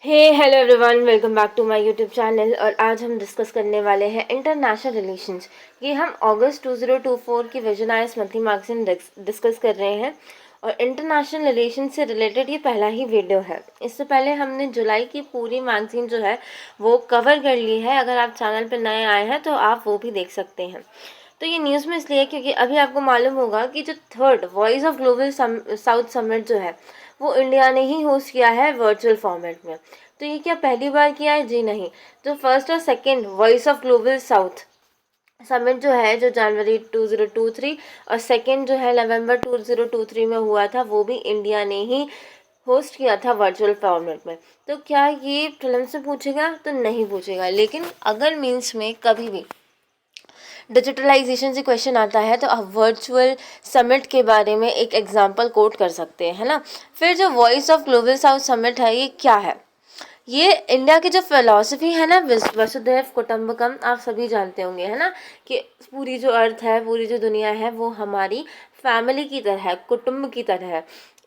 Hey hello everyone, welcome back to my YouTube channel. और आज हम डिस्कस करने वाले हैं इंटरनेशनल रिलेशंस। ये हम अगस्त 2024 की vision ice monthly magazine discuss कर रहे हैं और इंटरनेशनल रिलेशन से रिलेटेड ये पहला ही वीडियो है। इससे पहले हमने जुलाई की पूरी मैगजीन जो है वो कवर कर ली है। अगर आप चैनल पर नए आए हैं तो आप वो भी देख सकते हैं। तो ये न्यूज़ में इसलिए क्योंकि अभी आपको मालूम होगा कि जो third voice of global south summit जो है वो इंडिया ने ही होस्ट किया है वर्चुअल फॉर्मेट में। तो ये क्या पहली बार किया है? जी नहीं। जो फर्स्ट और second voice of global south summit जो है, जो जनवरी 2023 और सेकंड जो है नवंबर 2023 में हुआ था, वो भी इंडिया ने ही होस्ट किया था वर्चुअल फॉर्मेट में। तो क्या ये फिल्म से पूछेगा? तो नहीं पूछेगा। लेकिन अगर मीन्स में कभी भी डिजिटलाइजेशन से क्वेश्चन आता है तो आप वर्चुअल समिट के बारे में एक एग्जांपल कोट कर सकते हैं, है ना। फिर जो voice of global south summit है, ये क्या है? ये इंडिया की जो फिलॉसफी है ना, वसुधैव कुटुंबकम, आप सभी जानते होंगे, है ना, कि पूरी जो अर्थ है, पूरी जो दुनिया है, वो हमारी फैमिली की तरह है, कुटुंब की तरह है।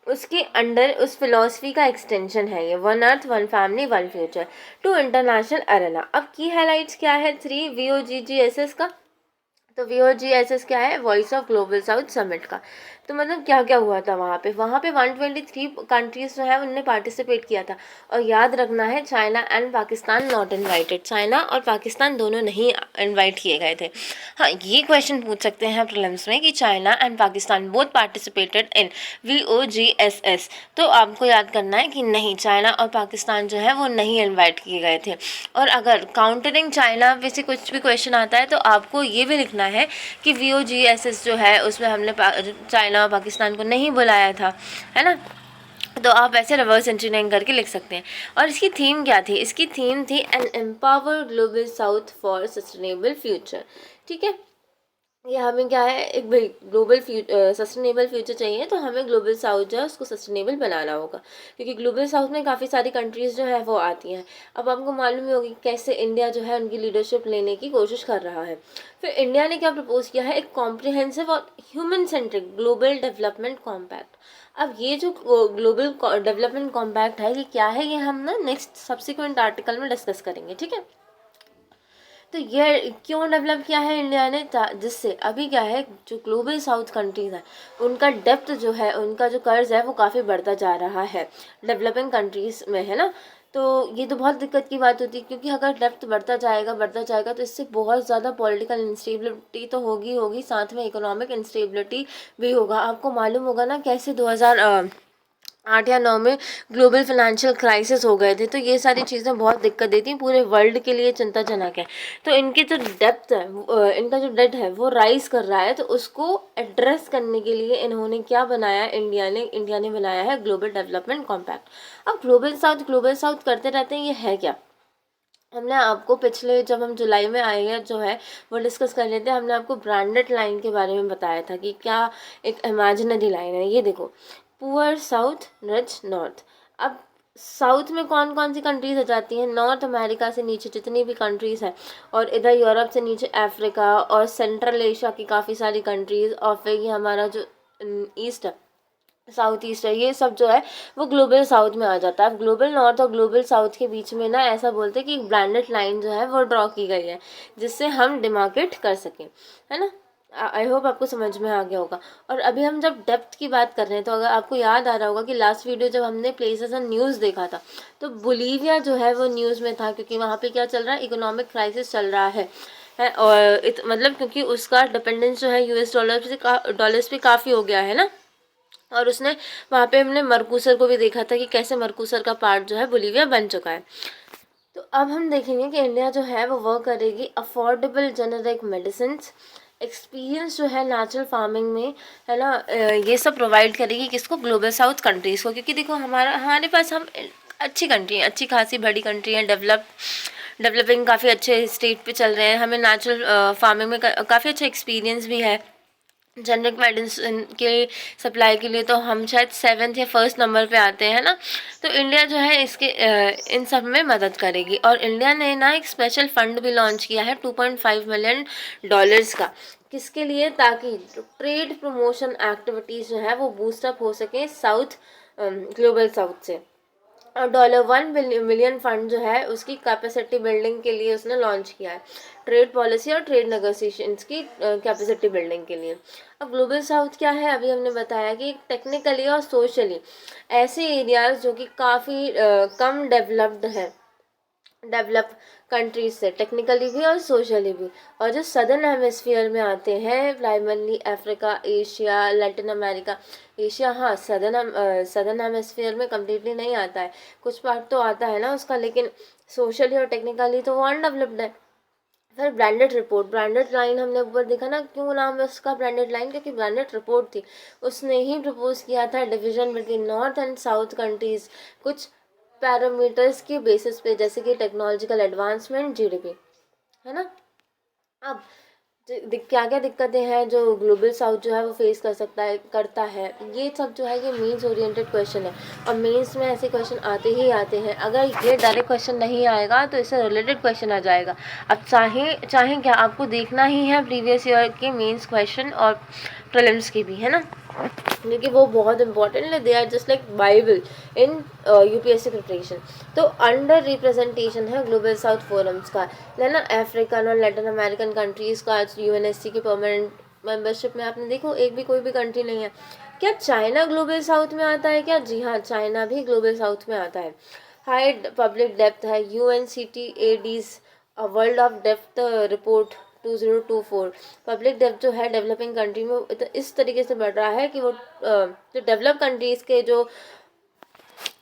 उसके अंडर उस फिलॉसफी का एक्सटेंशन है ये, one earth one family one future to international arena. अब की हाइलाइट्स क्या है? 3 VOGGSS का। तो VOGSS क्या है? Voice of global south summit का। तो मतलब क्या क्या हुआ था वहाँ पे 123 कंट्रीज जो है उनने पार्टिसिपेट किया था। और याद रखना है, China and Pakistan not invited. China और पाकिस्तान दोनों नहीं इनवाइट किए गए थे। हाँ, ये क्वेश्चन पूछ सकते हैं प्रीलिम्स में कि China and Pakistan both participated in VOGSS। तो आपको याद करना है कि नहीं, चाइना और पाकिस्तान जो है वो नहीं इन्वाइट किए गए थे। और अगर काउंटरिंग चाइना पे से कुछ भी क्वेश्चन आता है तो आपको ये भी लिखना है कि VOGSS जो है उसमें हमने चाइना और पाकिस्तान को नहीं बुलाया था, है ना। तो आप ऐसे रिवर्स इंजीनियरिंग करके लिख सकते हैं। और इसकी थीम क्या थी? इसकी थीम थी an empower global south for sustainable future. ठीक है। ये हमें क्या है, एक ग्लोबल सस्टेनेबल फ्यूचर चाहिए, तो हमें ग्लोबल साउथ जो है उसको सस्टेनेबल बनाना होगा, क्योंकि ग्लोबल साउथ में काफ़ी सारी कंट्रीज़ जो है वो आती हैं। अब आपको मालूम ही होगी कैसे इंडिया जो है उनकी लीडरशिप लेने की कोशिश कर रहा है। फिर इंडिया ने क्या प्रपोज किया है? एक कॉम्प्रिहेंसिव और human centric global development compact. अब ये जो ग्लोबल डेवलपमेंट कॉम्पैक्ट है, ये क्या है, ये हम ना नेक्स्ट सब्सिक्वेंट आर्टिकल में डिस्कस करेंगे, ठीक है। तो ये क्यों डेवलप किया है इंडिया ने? जिससे अभी क्या है, जो ग्लोबल साउथ कंट्रीज हैं उनका डेप्थ जो है, उनका जो कर्ज है वो काफ़ी बढ़ता जा रहा है डेवलपिंग कंट्रीज में, है ना। तो ये तो बहुत दिक्कत की बात होती है, क्योंकि अगर डेप्थ बढ़ता जाएगा तो इससे बहुत ज़्यादा पॉलिटिकल इंस्टेबिलिटी तो होगी होगी, साथ में इकोनॉमिक इंस्टेबिलिटी भी होगा। आपको मालूम होगा ना कैसे 2008 या 9 में ग्लोबल फाइनेंशियल क्राइसिस हो गए थे। तो ये सारी चीज़ें बहुत दिक्कत देती हैं, पूरे वर्ल्ड के लिए चिंताजनक है। तो इनकी जो डेप्थ है, इनका जो डेट है वो राइज कर रहा है। तो उसको एड्रेस करने के लिए इन्होंने क्या बनाया, इंडिया ने बनाया है ग्लोबल डेवलपमेंट कॉम्पैक्ट। अब ग्लोबल साउथ करते रहते हैं, ये है क्या? हमने आपको पिछले, जब हम जुलाई में आए हैं जो है वो डिस्कस कर लेते हैं, हमने आपको ब्रांडेड लाइन के बारे में बताया था कि क्या एक इमेजिनरी लाइन है। ये देखो, पुअर साउथ रिच नॉर्थ। अब साउथ में कौन कौन सी कंट्रीज आ जाती हैं? नॉर्थ अमेरिका से नीचे जितनी भी कंट्रीज़ हैं, और इधर यूरोप से नीचे अफ्रीका और सेंट्रल एशिया की काफ़ी सारी कंट्रीज़, और फिर ये हमारा जो ईस्ट है, साउथ ईस्ट है, ये सब जो है वो ग्लोबल साउथ में आ जाता है। अब ग्लोबल नॉर्थ और ग्लोबल साउथ के बीच में ना ऐसा बोलते हैं कि एक ब्रांडेड लाइन जो है वो ड्रॉ की गई है, जिससे हम डिमार्केट कर सकें, है ना। आई होप आपको समझ में आ गया होगा। और अभी हम जब डेप्थ की बात कर रहे हैं, तो अगर आपको याद आ रहा होगा कि लास्ट वीडियो जब हमने प्लेसेस एंड न्यूज़ देखा था, तो बोलीविया जो है वो न्यूज़ में था, क्योंकि वहाँ पे क्या चल रहा है, इकोनॉमिक क्राइसिस चल रहा है और मतलब क्योंकि उसका डिपेंडेंस जो है US डॉलर्स पे काफ़ी हो गया है ना। और उसने वहाँ पे हमने मरकूसर को भी देखा था कि कैसे मरकूसर का पार्ट जो है बोलीविया बन चुका है। तो अब हम देखेंगे कि इंडिया जो है वो वर्क करेगी अफोर्डेबल जेनेरिक मेडिसिन, एक्सपीरियंस जो है नेचुरल फार्मिंग में, है ना। ये सब प्रोवाइड करेगी किसको? ग्लोबल साउथ कंट्रीज़ को। क्योंकि देखो, हमारे पास हम अच्छी कंट्री है, अच्छी खासी बड़ी कंट्री है, डेवलपिंग काफ़ी अच्छे स्टेट पे चल रहे हैं, हमें नेचुरल फार्मिंग में काफ़ी अच्छा एक्सपीरियंस भी है। जेनरिक मेडिसिन के सप्लाई के लिए तो हम शायद 7th या 1st नंबर पे आते हैं ना। तो इंडिया जो है इसके इन सब में मदद करेगी। और इंडिया ने ना एक स्पेशल फंड भी लॉन्च किया है $2.5 मिलियन का। किसके लिए? ताकि ट्रेड प्रमोशन एक्टिविटीज़ जो है वो बूस्टअप हो सके साउथ, ग्लोबल साउथ से। और $1 मिलियन फंड जो है उसकी कैपेसिटी बिल्डिंग के लिए उसने लॉन्च किया है, ट्रेड पॉलिसी और ट्रेड नेगोशिएशंस की कैपेसिटी बिल्डिंग के लिए। अब ग्लोबल साउथ क्या है, अभी हमने बताया कि टेक्निकली और सोशली ऐसे एरियाज जो कि काफ़ी कम डेवलप कंट्रीज से, टेक्निकली भी और सोशली भी, और जो सदर्न हेमिस्फीयर में आते हैं primarily Africa, Asia, Latin America. Asia हाँ सदर्न हेमिस्फीयर में कम्प्लीटली नहीं आता है, कुछ पार्ट तो आता है ना उसका, लेकिन सोशली और टेक्निकली तो वो अनडेवलप्ड है। फिर ब्रांडेड रिपोर्ट, ब्रांडेड लाइन हमने ऊपर देखा ना, क्यों नाम है उसका ब्रांडेड लाइन, क्योंकि ब्रांडेड रिपोर्ट थी, उसने ही प्रपोज किया था division between north and south countries कुछ पैरामीटर्स के बेसिस पे, जैसे कि टेक्नोलॉजिकल एडवांसमेंट, जीडीपी, है ना। अब क्या क्या दिक्कतें हैं जो ग्लोबल साउथ जो है वो फेस करता है, ये सब जो है ये मीन्स ओरिएंटेड क्वेश्चन है, और मीन्स में ऐसे क्वेश्चन आते ही आते हैं। अगर ये डायरेक्ट क्वेश्चन नहीं आएगा तो इससे रिलेटेड क्वेश्चन आ जाएगा। अब चाहे क्या आपको देखना ही है प्रीवियस ईयर के मीन्स क्वेश्चन और प्रीलिम्स के भी, है ना, क्योंकि वो बहुत इंपॉर्टेंट है, they are just like Bible in UPSC preparation. तो अंडर रिप्रेजेंटेशन है ग्लोबल साउथ फोरम्स का, है ना, अफ्रीकन और लैटिन अमेरिकन कंट्रीज़ का यूएनएससी के परमानेंट मेंबरशिप में आपने देखो एक भी कोई भी कंट्री नहीं है। क्या चाइना ग्लोबल साउथ में आता है क्या? जी हाँ, चाइना भी ग्लोबल साउथ में आता है। हाई पब्लिक डेप्थ है, UNCTAD's world of depth report 2024। Public depth जो है डेवलपिंग कंट्री में इस तरीके से बढ़ रहा है कि वो जो डेवलप कंट्रीज़ के जो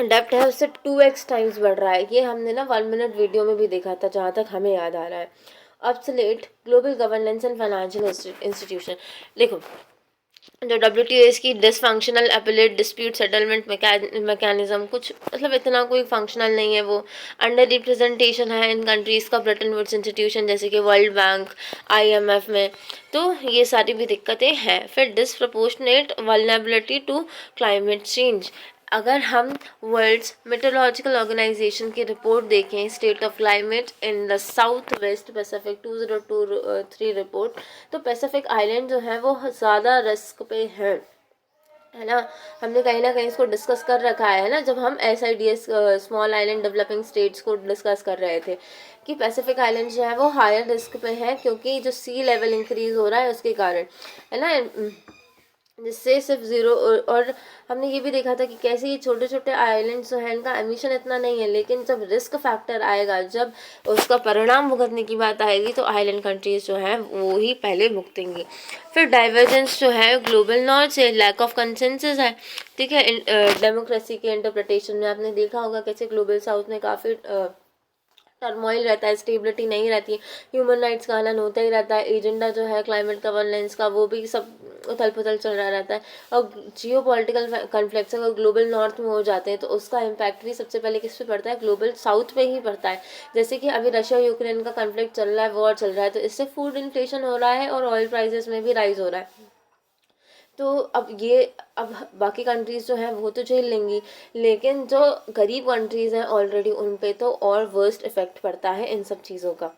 डेप्थ है उससे 2x टाइम्स बढ़ रहा है। ये हमने ना 1 मिनट वीडियो में भी देखा था, जहाँ तक हमें याद आ रहा है। Obsolete global governance and financial institution, देखो जो WTO की dysfunctional appellate dispute settlement mechanism, कुछ मतलब इतना कोई फंक्शनल नहीं है वो। अंडर रिप्रेजेंटेशन है इन कंट्रीज़ का ब्रेटन वुड्स इंस्टीट्यूशन, जैसे कि वर्ल्ड बैंक, IMF में, तो ये सारी भी दिक्कतें हैं। फिर disproportionate vulnerability to climate change, अगर हम वर्ल्ड्स मेट्रोलॉजिकल ऑर्गेनाइजेशन की रिपोर्ट देखें, state of climate in the south west Pacific 2023 report, तो पैसिफिक आइलैंड जो है वो ज़्यादा रिस्क पे है ना। हमने कहीं ना कहीं इसको डिस्कस कर रखा है ना, जब हम SIDS small island developing states को डिस्कस कर रहे थे, कि पैसिफिक आइलैंड जो है वो हायर रिस्क पे है, क्योंकि जो सी लेवल इंक्रीज हो रहा है उसके कारण, है ना, जिससे सिर्फ ज़ीरो। और हमने ये भी देखा था कि कैसे ये छोटे छोटे आइलैंड्स जो हैं इनका एमिशन इतना नहीं है, लेकिन जब रिस्क फैक्टर आएगा, जब उसका परिणाम भुगतने की बात आएगी, तो आइलैंड कंट्रीज़ जो हैं वो ही पहले भुगतेंगी। फिर डाइवर्जेंस जो है ग्लोबल नॉर्थ से, लैक ऑफ कंसेंसस है, ठीक है। डेमोक्रेसी के इंटरप्रिटेशन में आपने देखा होगा कैसे ग्लोबल साउथ में काफ़ी टर्मोइल रहता है, स्टेबिलिटी नहीं रहती है, ह्यूमन राइट्स का हनन होता ही रहता है, एजेंडा जो है क्लाइमेट गवर्नेंस का वो भी सब उथल पुथल चल रहा रहता है। और जियो पॉलिटिकल कन्फ्लिक्ट्स अगर ग्लोबल नॉर्थ में हो जाते हैं तो उसका इम्पैक्ट भी सबसे पहले किस पे पड़ता है? ग्लोबल साउथ पे ही पड़ता है। जैसे कि अभी रशिया यूक्रेन का कन्फ्लिक्ट चल रहा है, वॉर चल रहा है, तो इससे फूड इन्फ्लेशन हो रहा है और ऑयल प्राइसेस में भी राइज हो रहा है। तो अब बाकी कंट्रीज़ जो हैं वो तो झेल लेंगी, लेकिन जो गरीब कंट्रीज़ हैं ऑलरेडी उन पे तो और वर्स्ट इफेक्ट पड़ता है इन सब चीज़ों का।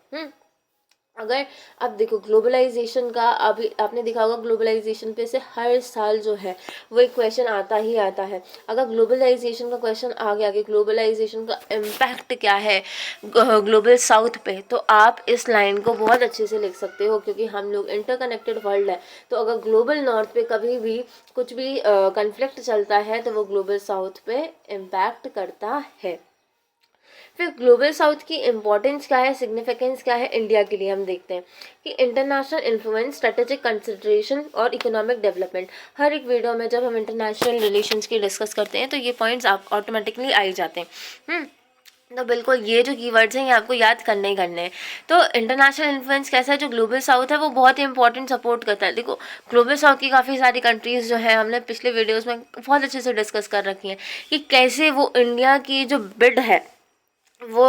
अगर अब देखो ग्लोबलाइजेशन का, अभी आपने देखा होगा ग्लोबलाइजेशन पे से हर साल जो है वो एक क्वेश्चन आता ही आता है। अगर ग्लोबलाइजेशन का क्वेश्चन आ गया कि ग्लोबलाइजेशन का इम्पैक्ट क्या है ग्लोबल साउथ पे, तो आप इस लाइन को बहुत अच्छे से लिख सकते हो, क्योंकि हम लोग इंटरकनेक्टेड वर्ल्ड है। तो अगर ग्लोबल नॉर्थ पे कभी भी कुछ भी कन्फ्लिक्ट चलता है तो वो ग्लोबल साउथ पे इम्पैक्ट करता है। फिर ग्लोबल साउथ की इम्पोर्टेंस क्या है, सिग्निफिकेंस क्या है इंडिया के लिए, हम देखते हैं कि इंटरनेशनल इन्फ्लुएंस, स्ट्रेटेजिक कंसिडरेशन और इकोनॉमिक डेवलपमेंट। हर एक वीडियो में जब हम इंटरनेशनल रिलेशंस की डिस्कस करते हैं तो ये पॉइंट्स आप ऑटोमेटिकली आ ही जाते हैं। तो बिल्कुल ये जो कीवर्ड्स हैं ये आपको याद करने ही करने हैं। तो इंटरनेशनल इन्फ्लुएंस कैसा है, जो ग्लोबल साउथ है वो बहुत ही इंपॉर्टेंट सपोर्ट करता है। देखो ग्लोबल साउथ की काफ़ी सारी कंट्रीज़ जो है हमने पिछले वीडियोस में बहुत अच्छे से डिस्कस कर रखी हैं कि कैसे वो इंडिया की जो बिड है वो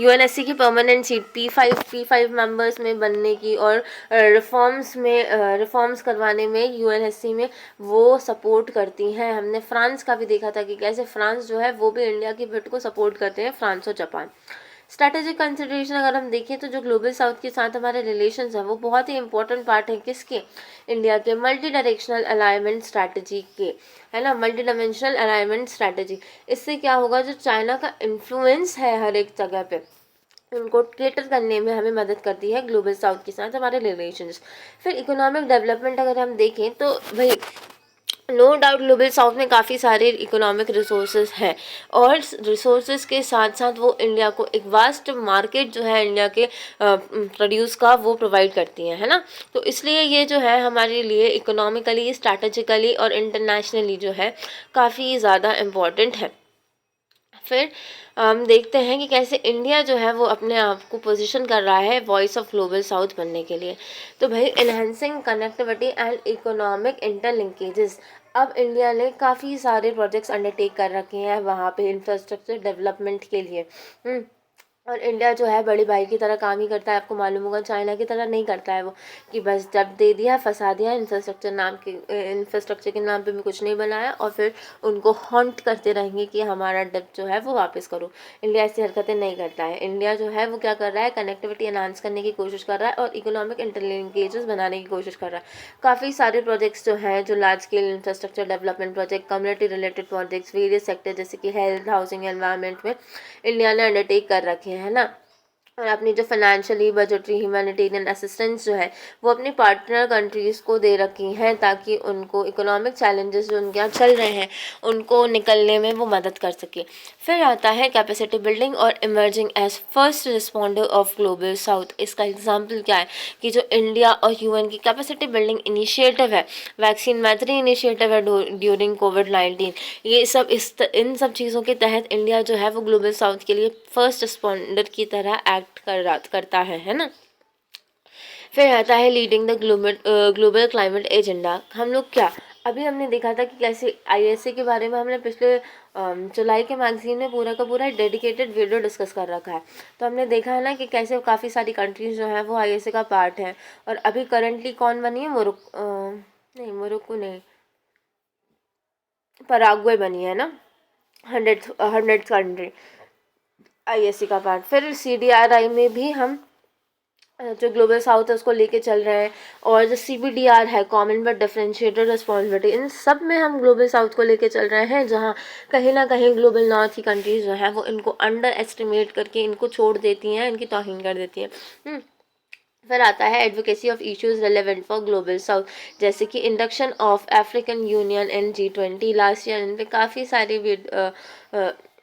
UNSC की परमानेंट सीट P5 मेंबर्स में बनने की और रिफॉर्म्स करवाने में UNSC में वो सपोर्ट करती हैं। हमने फ्रांस का भी देखा था कि कैसे फ्रांस जो है वो भी इंडिया की बिड को सपोर्ट करते हैं, फ्रांस और जापान। स्ट्रैटेजिक कंसिडरेशन अगर हम देखें तो जो ग्लोबल साउथ के साथ हमारे रिलेशंस हैं वो बहुत ही इंपॉर्टेंट पार्ट है किसके, इंडिया के मल्टी डायरेक्शनल अलाइनमेंट स्ट्रैटेजी के, है ना, मल्टी डायमेंशनल अलाइनमेंट स्ट्रैटेजी। इससे क्या होगा, जो चाइना का इन्फ्लुएंस है हर एक जगह पे उनको केटर करने में हमें मदद करती है ग्लोबल साउथ के साथ हमारे रिलेशंस। फिर इकोनॉमिक डेवलपमेंट अगर हम देखें तो भाई नो डाउट ग्लोबल साउथ में काफ़ी सारे इकोनॉमिक रिसोर्सेज हैं, और रिसोर्सेज के साथ साथ वो इंडिया को एक वास्ट मार्केट जो है इंडिया के प्रोड्यूस का वो प्रोवाइड करती हैं, है ना। तो इसलिए ये जो है हमारे लिए इकोनॉमिकली, स्ट्रैटेजिकली और इंटरनेशनली जो है काफ़ी ज़्यादा इम्पॉर्टेंट है। फिर हम देखते हैं कि कैसे इंडिया जो है वो अपने आप को पोजीशन कर रहा है वॉइस ऑफ ग्लोबल साउथ बनने के लिए। तो भाई enhancing connectivity and economic interlinkages, अब इंडिया ने काफ़ी सारे प्रोजेक्ट्स अंडरटेक कर रखे हैं वहाँ पे इंफ्रास्ट्रक्चर डेवलपमेंट के लिए। और इंडिया जो है बड़े भाई की तरह काम ही करता है, आपको मालूम होगा, चाइना की तरह नहीं करता है वो कि बस जब दे दिया फंसा दिया, इंफ्रास्ट्रक्चर के नाम पे भी कुछ नहीं बनाया और फिर उनको हॉन्ट करते रहेंगे कि हमारा डेब्ट जो है वो वापस करो। इंडिया ऐसी हरकतें नहीं करता है। इंडिया जो है वो क्या कर रहा है, कनेक्टिविटी एनहांस करने की कोशिश कर रहा है और इकोनॉमिक इंटरलिंकेजेस बनाने की कोशिश कर रहा है। काफ़ी सारे प्रोजेक्ट्स जो हैं, जो large scale infrastructure development project, community related projects, various sector जैसे कि हेल्थ, हाउसिंग, एनवायरनमेंट में इंडिया ने अंडरटेक कर रखे हैं, है ना। और अपनी जो फाइनेंशियली, बजटरी, ह्यूमैनिटेरियन असिस्टेंस जो है वो अपनी पार्टनर कंट्रीज़ को दे रखी हैं ताकि उनको इकोनॉमिक चैलेंजेस जो उनके यहाँ चल रहे हैं उनको निकलने में वो मदद कर सके। फिर आता है कैपेसिटी बिल्डिंग और emerging as first responder of global south. इसका एग्जाम्पल क्या है कि जो इंडिया और यूएन की कैपेसिटी बिल्डिंग इनिशिएटिव है, वैक्सीन मैत्री इनिशिएटिव है ड्यूरिंग कोविड-19, ये सब इन सब चीज़ों के तहत इंडिया जो है वो ग्लोबल साउथ के लिए फर्स्ट रिस्पॉन्डर की तरह एक्ट करता है ना। फिर आता है leading the global climate agenda. हम लोग क्या, अभी हमने देखा था कि कैसे आईएसए के बारे में हमने पिछले जुलाई के मैगजीन में पूरा का पूरा डेडिकेटेड वीडियो डिस्कस कर रखा है। तो हमने देखा है ना कि कैसे काफ़ी सारी कंट्रीज जो हैं वो आईएसए का पार्ट है। और अभी करंटली कौन बनी है, मोरक्को नहीं, पराग्वे बनी है ना, 100 कंट्री आईएससी का पार्ट। फिर सीडीआरआई में भी हम जो ग्लोबल साउथ है उसको लेके चल रहे हैं, और जो सीबीडीआर है, कॉमन बट डिफरेंशिएटेड रिस्पॉन्सिबिलिटी, इन सब में हम ग्लोबल साउथ को लेके चल रहे हैं, जहाँ कहीं ना कहीं ग्लोबल नॉर्थ की कंट्रीज जो है वो इनको अंडर एस्टिमेट करके इनको छोड़ देती हैं, इनकी तौहीन कर देती हैं। फिर आता है advocacy of issues relevant for global south, जैसे कि induction of African Union in G20 last year. इन पे काफ़ी सारी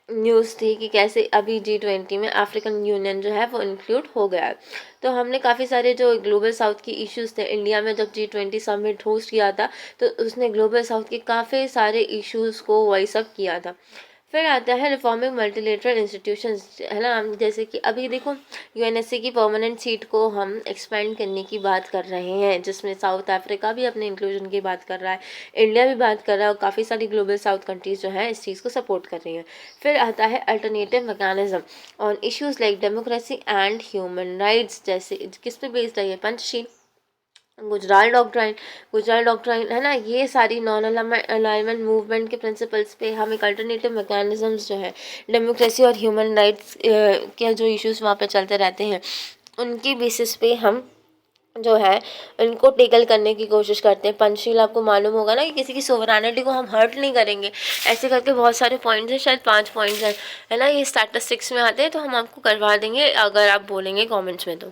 न्यूज़ थी कि कैसे अभी G20 में अफ्रीकन यूनियन जो है वो इंक्लूड हो गया है। तो हमने काफ़ी सारे जो ग्लोबल साउथ की इश्यूज़ थे, इंडिया में जब G20 समिट होस्ट किया था तो उसने ग्लोबल साउथ के काफ़ी सारे इश्यूज़ को वॉइस अप किया था। फिर आता है रिफॉर्मिंग मल्टीलेटरल इंस्टीट्यूशंस, है ना। जैसे कि अभी देखो यूएनएससी की परमानेंट सीट को हम एक्सपेंड करने की बात कर रहे हैं, जिसमें साउथ अफ्रीका भी अपने इंक्लूजन की बात कर रहा है, इंडिया भी बात कर रहा है, और काफ़ी सारी ग्लोबल साउथ कंट्रीज़ जो हैं इस चीज़ को सपोर्ट कर रही हैं। फिर आता है alternative mechanism on issues like democracy and human rights, जैसे किस पे बेस्ड है ये, पंचशील, गुजराल डॉक्ट्राइन, है ना। ये सारी नॉन अलाइनमेंट मूवमेंट के प्रिंसिपल्स पे हम एक अल्टरनेटिव मैकेनिज्म्स जो है डेमोक्रेसी और ह्यूमन राइट्स के जो इश्यूज वहाँ पे चलते रहते हैं उनकी बेसिस पे हम जो है इनको टेकल करने की कोशिश करते हैं। पंचशील आपको मालूम होगा ना कि किसी की सोवरेनिटी को हम हर्ट नहीं करेंगे, ऐसे करके बहुत सारे पॉइंट्स हैं, शायद 5 पॉइंट्स हैं, है ना। ये स्टैटिस्टिक्स में आते हैं, तो हम आपको करवा देंगे अगर आप बोलेंगे कमेंट्स में। तो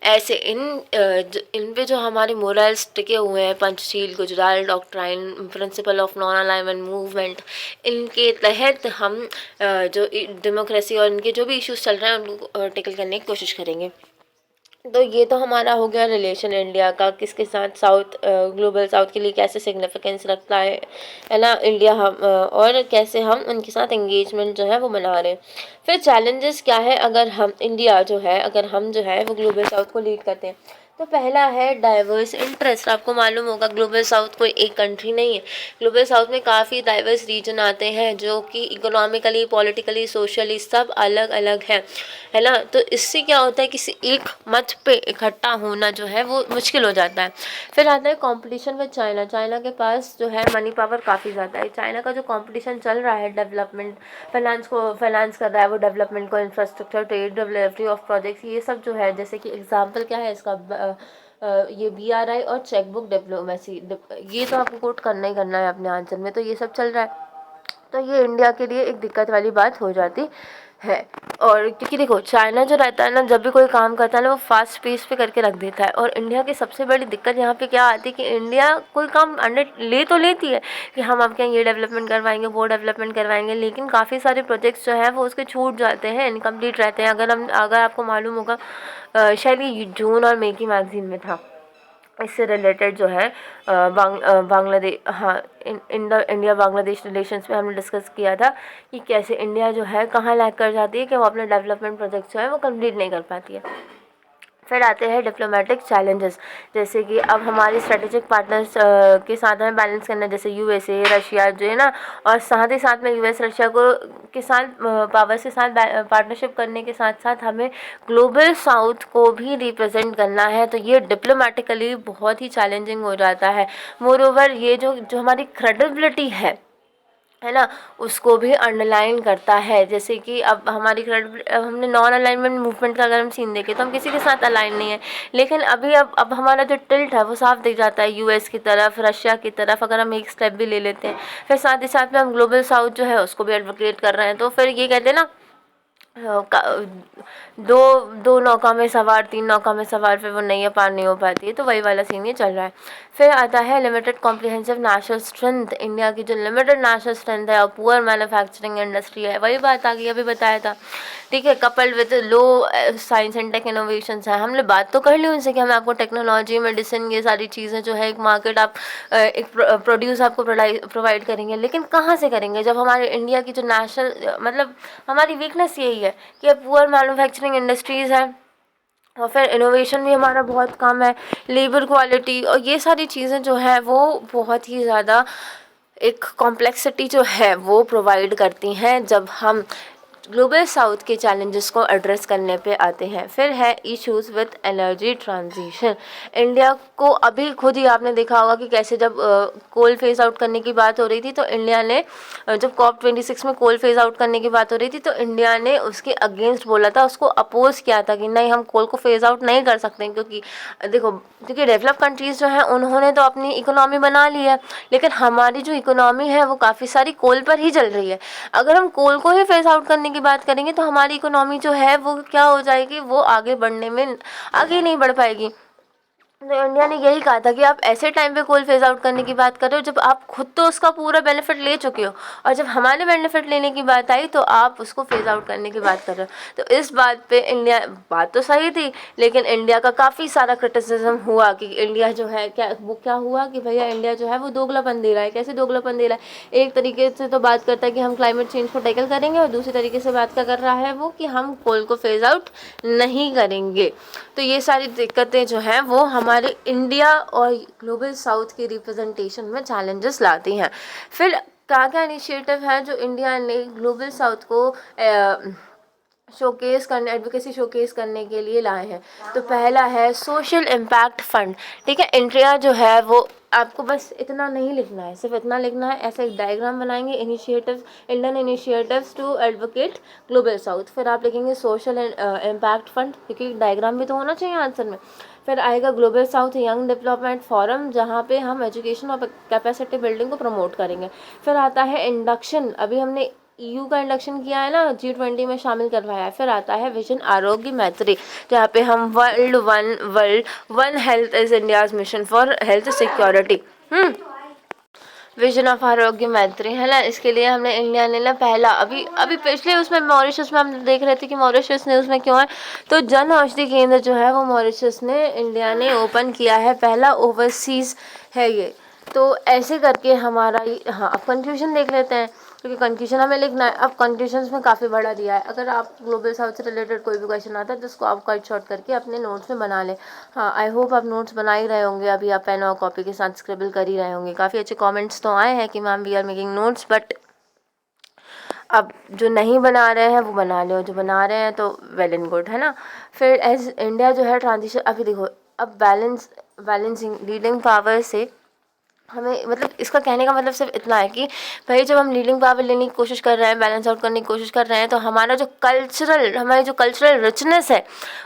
ऐसे इन पे जो हमारे मोरल्स टिके हुए हैं, Panchsheel, Gujral doctrine, principle of non alignment movement, इनके तहत हम जो डेमोक्रेसी और इनके जो भी इश्यूज चल रहे हैं उनको टेकल करने की कोशिश करेंगे। तो ये तो हमारा हो गया रिलेशन इंडिया का किसके साथ, साउथ, ग्लोबल साउथ के लिए कैसे सिग्निफिकेंस रखता है ना इंडिया, हम और कैसे हम उनके साथ एंगेजमेंट जो है वो बना रहे हैं। फिर चैलेंजेस क्या है अगर हम इंडिया जो है, अगर हम जो है वो ग्लोबल साउथ को लीड करते हैं। तो पहला है डाइवर्स इंटरेस्ट। आपको मालूम होगा ग्लोबल साउथ कोई एक कंट्री नहीं है, ग्लोबल साउथ में काफ़ी डाइवर्स रीजन आते हैं जो कि इकोनॉमिकली, पॉलिटिकली, सोशली सब अलग अलग है ना। तो इससे क्या होता है, किसी एक मत पे इकट्ठा होना जो है वो मुश्किल हो जाता है। फिर आता है कंपटीशन विद चाइना। चाइना के पास जो है मनी पावर काफ़ी ज़्यादा है। चाइना का जो कंपटीशन चल रहा है डेवलपमेंट, फाइनेंस कर रहा है वो डेवलपमेंट को, infrastructure, trade, delivery of projects, ये सब जो है, जैसे कि एग्जांपल क्या है इसका, ये BRI और चेकबुक डिप्लोमेसी, ये तो आपको कोट करना ही करना है अपने आंसर में। तो ये सब चल रहा है, तो ये इंडिया के लिए एक दिक्कत वाली बात हो जाती है। और क्योंकि देखो चाइना जो रहता है ना, जब भी कोई काम करता है ना वो फास्ट पेस पे करके रख देता है। और इंडिया की सबसे बड़ी दिक्कत यहाँ पे क्या आती है कि इंडिया कोई काम अंडर ले तो लेती है कि हम आपके यहाँ ये डेवलपमेंट करवाएंगे, वो डेवलपमेंट करवाएंगे, लेकिन काफ़ी सारे प्रोजेक्ट्स जो है वो उसके छूट जाते हैं, इनकम्प्लीट रहते हैं। अगर आपको मालूम होगा, शायद ये जून और मई की मैगजीन में था, इससे रिलेटेड जो है बांग्लादेश, हाँ, इंडिया बांग्लादेश रिलेशंस में हमने डिस्कस किया था कि कैसे इंडिया जो है कहाँ लैग कर जाती है कि वो अपने डेवलपमेंट प्रोजेक्ट जो है वो कंप्लीट नहीं कर पाती है। फिर आते हैं डिप्लोमेटिक चैलेंजेस, जैसे कि अब हमारी स्ट्रेटेजिक पार्टनर्स के साथ हमें बैलेंस करना है, जैसे USA, रशिया जो है ना, और साथ ही साथ में US रशिया को के साथ पावर्स के साथ पार्टनरशिप करने के साथ साथ हमें ग्लोबल साउथ को भी रिप्रेजेंट करना है। तो ये डिप्लोमेटिकली बहुत ही चैलेंजिंग हो जाता है। मोरओवर ये जो हमारी क्रेडिबिलिटी है ना, उसको भी अंडरलाइन करता है। जैसे कि अब हमारी हमने नॉन अलाइनमेंट मूवमेंट का अगर हम सीन देखें तो हम किसी के साथ अलाइन नहीं है, लेकिन अभी अब हमारा जो टिल्ट है वो साफ दिख जाता है US की तरफ, रशिया की तरफ, अगर हम एक स्टेप भी ले लेते हैं। फिर साथ ही साथ में हम ग्लोबल साउथ जो है उसको भी एडवोकेट कर रहे हैं। तो फिर ये कहते हैं ना, दो दो नौका में सवार, तीन नौका में सवार, फिर वो नैया पार नहीं हो पाती है। तो वही वाला सीन ये चल रहा है। फिर आता है limited comprehensive national strength. India की जो लिमिटेड नेशनल स्ट्रेंथ है और पुअर मैन्युफैक्चरिंग इंडस्ट्री है, वही बात आ गई, अभी बताया था, ठीक है। Coupled with low science and tech innovations है। हमने बात तो कर ली उनसे कि हमें आपको टेक्नोलॉजी, मेडिसिन, ये सारी चीज़ें जो है एक मार्केट, आप एक प्रोड्यूस आपको प्रोवाइड करेंगे, लेकिन कहाँ से करेंगे जब हमारे इंडिया की जो नेशनल, मतलब हमारी वीकनेस यही है कि पुअर मैन्युफैक्चरिंग इंडस्ट्रीज़ है, और फिर इनोवेशन भी हमारा बहुत कम है, लेबर क्वालिटी और ये सारी चीज़ें जो है वो बहुत ही ज़्यादा एक कॉम्प्लेक्सिटी जो है वो प्रोवाइड करती हैं जब हम ग्लोबल साउथ के चैलेंजेस को एड्रेस करने पे आते हैं। फिर है issues with energy transition. India को अभी खुद ही आपने देखा होगा कि कैसे जब कोल फेज आउट करने की बात हो रही थी, तो इंडिया ने जब COP26 में कोल फेज आउट करने की बात हो रही थी तो इंडिया ने उसके अगेंस्ट बोला था, उसको अपोज किया था कि नहीं, हम कोल को फेज आउट नहीं कर सकते, क्योंकि देखो, क्योंकि डेवलप कंट्रीज़ जो हैं उन्होंने तो अपनी इकोनॉमी बना ली है, लेकिन हमारी जो इकोनॉमी है वो काफ़ी सारी कोल पर ही चल रही है। अगर हम कोल को ही फेज आउट करने की बात करेंगे तो हमारी इकोनॉमी जो है वो क्या हो जाएगी, वो आगे बढ़ने में आगे नहीं बढ़ पाएगी। तो इंडिया ने यही कहा था कि आप ऐसे टाइम पे कोल फेज आउट करने की बात कर रहे हो जब आप खुद तो उसका पूरा बेनिफिट ले चुके हो, और जब हमारे बेनिफिट लेने की बात आई तो आप उसको फेज आउट करने की बात कर रहे हो। तो इस बात पे इंडिया, बात तो सही थी, लेकिन इंडिया का काफ़ी सारा क्रिटिसिज्म हुआ कि इंडिया जो है क्या हुआ कि भैया इंडिया जो है वो दोगलापन दे रहा है। कैसे दोगलापन दे रहा है? एक तरीके से तो बात करता है कि हम क्लाइमेट चेंज को टैकल करेंगे, और दूसरी तरीके से बात क्या कर रहा है वो कि हम कोल को फेज आउट नहीं करेंगे। तो ये सारी दिक्कतें जो हैं वो हमारे इंडिया और ग्लोबल साउथ के रिप्रेजेंटेशन में चैलेंजेस लाती हैं। फिर क्या क्या इनिशिएटिव है जो इंडिया ने ग्लोबल साउथ को शोकेस करने, एडवोकेसी शोकेस करने के लिए लाए हैं। तो पहला है सोशल इम्पैक्ट फंड, ठीक है। इंडिया जो है वो, आपको बस इतना नहीं लिखना है, सिर्फ इतना लिखना है, ऐसा एक डायग्राम बनाएंगे, initiatives, Indian initiatives to advocate global south. फिर आप लिखेंगे सोशल इम्पैक्ट फंड, क्योंकि डायग्राम भी तो होना चाहिए आंसर में। फिर आएगा global south young development forum, जहाँ पे हम एजुकेशन और कैपेसिटी बिल्डिंग को प्रमोट करेंगे। फिर आता है इंडक्शन, अभी हमने EU का इंडक्शन किया है ना, G20 में शामिल करवाया है। फिर आता है विजन आरोग्य मैत्री, जहाँ पे हम world one health is India's mission for health security, vision of आरोग्य मैत्री, है ना। इसके लिए हमने, इंडिया ने ना पहला, अभी पिछले उसमें मॉरिशस में हम देख रहे थे कि मॉरिशस ने उसमें क्यों है, तो जन औषधि केंद्र जो है वो मॉरिशस ने, इंडिया ने ओपन किया है, पहला ओवरसीज़ है ये। तो ऐसे करके हमारा, हाँ, अब कंक्लूजन देख लेते हैं। क्योंकि कंक्लूजन हमें लिखना है। अब कंक्लूजन्स में काफ़ी बड़ा दिया है, अगर आप ग्लोबल साउथ से रिलेटेड कोई भी क्वेश्चन आता है तो उसको आप कट शॉर्ट करके अपने नोट्स में बना लें। हाँ, आई होप आप नोट्स बना ही रहे होंगे, अभी आप पेन और कॉपी के साथ स्क्रिबल कर ही रहे होंगे। काफ़ी अच्छे कॉमेंट्स तो आए हैं कि ma'am we are making notes, but अब जो नहीं बना रहे हैं वो बना लो, जो बना रहे हैं तो वेल एंड गुड, है ना। फिर एज इंडिया जो है ट्रांजिशन, अभी देखो अब बैलेंसिंग लीडिंग पावर से हमें, मतलब इसका कहने का मतलब सिर्फ इतना है कि भाई जब हम लीडिंग पावर लेने की कोशिश कर रहे हैं, बैलेंस आउट करने की कोशिश कर रहे हैं, तो हमारी जो कल्चरल रिचनेस है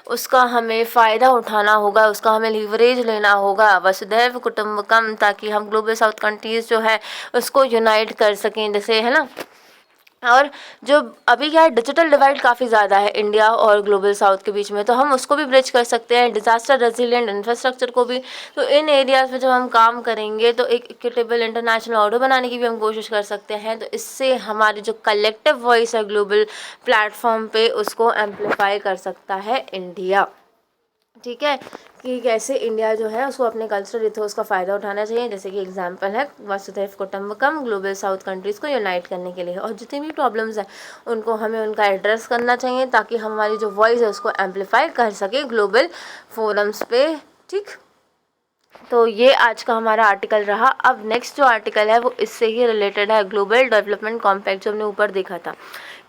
उसका हमें फ़ायदा उठाना होगा, उसका हमें लीवरेज लेना होगा, वसुधैव कुटुंबकम, ताकि हम ग्लोबल साउथ कंट्रीज़ जो है उसको यूनाइट कर सकें, जैसे, है ना। और जो अभी क्या है, डिजिटल डिवाइड काफ़ी ज़्यादा है इंडिया और ग्लोबल साउथ के बीच में, तो हम उसको भी ब्रिज कर सकते हैं, डिज़ास्टर रेजिलिएंट इंफ्रास्ट्रक्चर को भी। तो इन एरियाज़ में जब हम काम करेंगे तो एक इक्विटेबल इंटरनेशनल ऑर्डर बनाने की भी हम कोशिश कर सकते हैं। तो इससे हमारी जो कलेक्टिव वॉइस है ग्लोबल प्लेटफॉर्म पे, उसको एम्पलीफाई कर सकता है इंडिया। ठीक है, कि कैसे इंडिया जो है उसको अपने कल्चरल इथोस का फ़ायदा उठाना चाहिए, जैसे कि एग्जांपल है वसुधैव कुटुंबकम ग्लोबल साउथ कंट्रीज़ को यूनाइट करने के लिए। और जितनी भी प्रॉब्लम्स हैं उनको हमें उनका एड्रेस करना चाहिए, ताकि हमारी जो वॉइस है उसको एम्पलीफाई कर सके ग्लोबल फोरम्स पे। ठीक, तो ये आज का हमारा आर्टिकल रहा। अब नेक्स्ट जो आर्टिकल है वो इससे ही रिलेटेड है, ग्लोबल डेवलपमेंट कॉम्पैक्ट, जो हमने ऊपर देखा था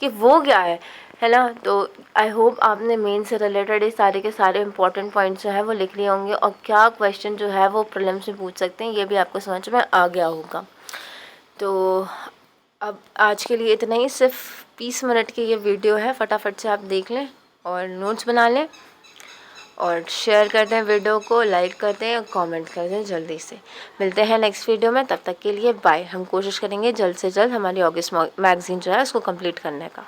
कि वो क्या है ना। तो आई होप आपने मेन से रिलेटेड ये सारे के सारे इंपॉर्टेंट पॉइंट्स जो है वो लिख लिए होंगे, और क्या क्वेश्चन जो है वो प्रीलिम्स में पूछ सकते हैं ये भी आपको समझ में आ गया होगा। तो अब आज के लिए इतना ही, सिर्फ 20 मिनट की ये वीडियो है, फटाफट से आप देख लें और नोट्स बना लें, और शेयर कर दें वीडियो को, लाइक कर दें और कमेंट कर दें जल्दी से। मिलते हैं नेक्स्ट वीडियो में, तब तक के लिए बाय। हम कोशिश करेंगे जल्द से जल्द हमारी ऑगस्ट मैगज़ीन जो है उसको कंप्लीट करने का।